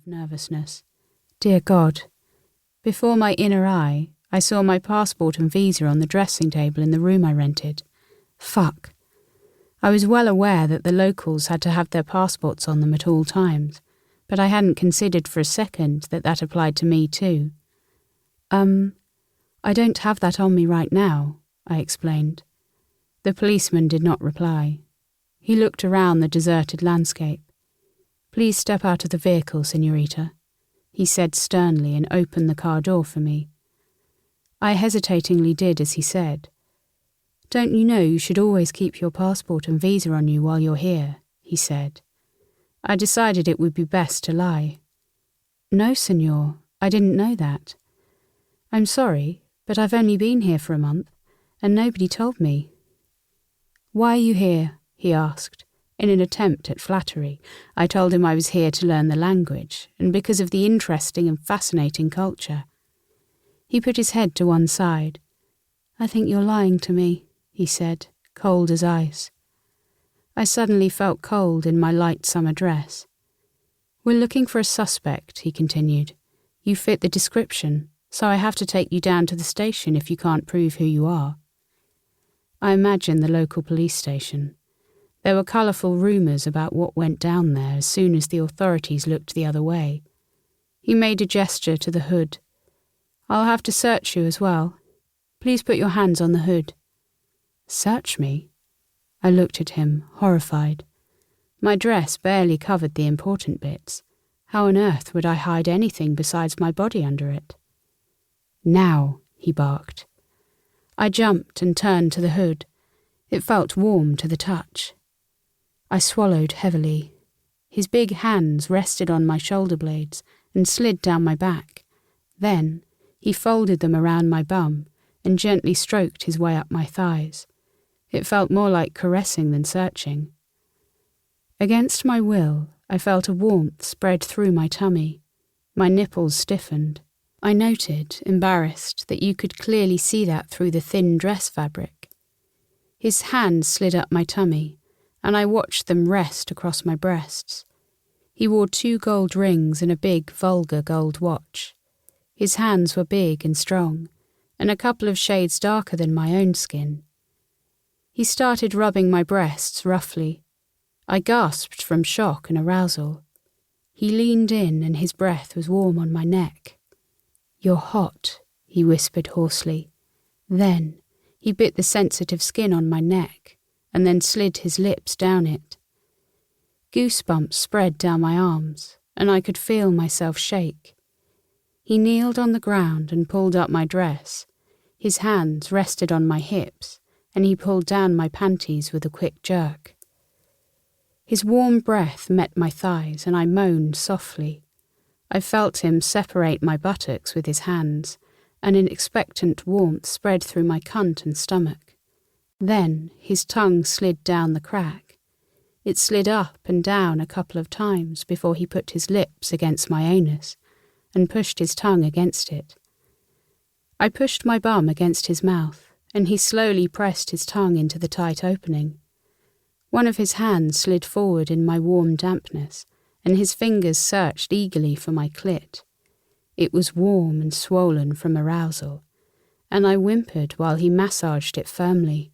nervousness. Dear God. Before my inner eye, I saw my passport and visa on the dressing table in the room I rented. Fuck. I was well aware that the locals had to have their passports on them at all times, but I hadn't considered for a second that that applied to me too. I don't have that on me right now, I explained. The policeman did not reply. He looked around the deserted landscape. Please step out of the vehicle, señorita, he said sternly and opened the car door for me. I hesitatingly did as he said. Don't you know you should always keep your passport and visa on you while you're here, he said. I decided it would be best to lie. No, señor, I didn't know that. I'm sorry, but I've only been here for a month, and nobody told me. Why are you here? He asked. In an attempt at flattery, I told him I was here to learn the language, and because of the interesting and fascinating culture. He put his head to one side. I think you're lying to me, he said, cold as ice. I suddenly felt cold in my light summer dress. We're looking for a suspect, he continued. You fit the description, so I have to take you down to the station if you can't prove who you are. I imagined the local police station. There were colourful rumours about what went down there as soon as the authorities looked the other way. He made a gesture to the hood. I'll have to search you as well. Please put your hands on the hood. Search me? I looked at him, horrified. My dress barely covered the important bits. How on earth would I hide anything besides my body under it? Now, he barked. I jumped and turned to the hood. It felt warm to the touch. I swallowed heavily. His big hands rested on my shoulder blades and slid down my back. Then he folded them around my bum and gently stroked his way up my thighs. It felt more like caressing than searching. Against my will, I felt a warmth spread through my tummy. My nipples stiffened. I noted, embarrassed, that you could clearly see that through the thin dress fabric. His hands slid up my tummy, and I watched them rest across my breasts. He wore 2 gold rings and a big, vulgar gold watch. His hands were big and strong, and a couple of shades darker than my own skin. He started rubbing my breasts roughly. I gasped from shock and arousal. He leaned in and his breath was warm on my neck. You're hot, he whispered hoarsely. Then he bit the sensitive skin on my neck and then slid his lips down it. Goosebumps spread down my arms, and I could feel myself shake. He kneeled on the ground and pulled up my dress. His hands rested on my hips, and he pulled down my panties with a quick jerk. His warm breath met my thighs, and I moaned softly. I felt him separate my buttocks with his hands, and an expectant warmth spread through my cunt and stomach. Then his tongue slid down the crack. It slid up and down a couple of times before he put his lips against my anus and pushed his tongue against it. I pushed my bum against his mouth, and he slowly pressed his tongue into the tight opening. One of his hands slid forward in my warm dampness, and his fingers searched eagerly for my clit. It was warm and swollen from arousal, and I whimpered while he massaged it firmly.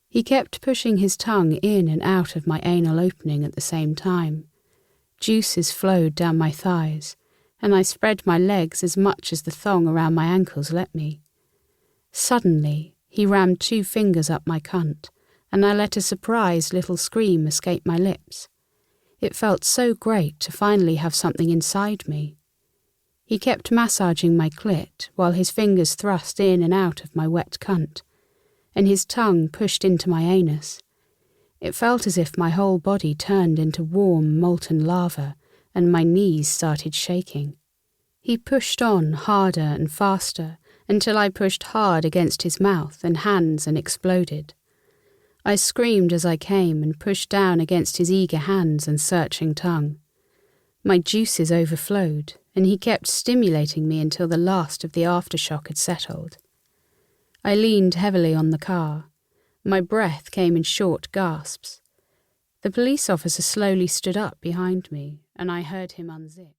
He kept pushing his tongue in and out of my anal opening at the same time. Juices flowed down my thighs, and I spread my legs as much as the thong around my ankles let me. Suddenly, he rammed 2 fingers up my cunt, and I let a surprised little scream escape my lips. It felt so great to finally have something inside me. He kept massaging my clit while his fingers thrust in and out of my wet cunt, and his tongue pushed into my anus. It felt as if my whole body turned into warm, molten lava, and my knees started shaking. He pushed on harder and faster until I pushed hard against his mouth and hands and exploded. I screamed as I came and pushed down against his eager hands and searching tongue. My juices overflowed, and he kept stimulating me until the last of the aftershock had settled. I leaned heavily on the car. My breath came in short gasps. The police officer slowly stood up behind me, and I heard him unzip.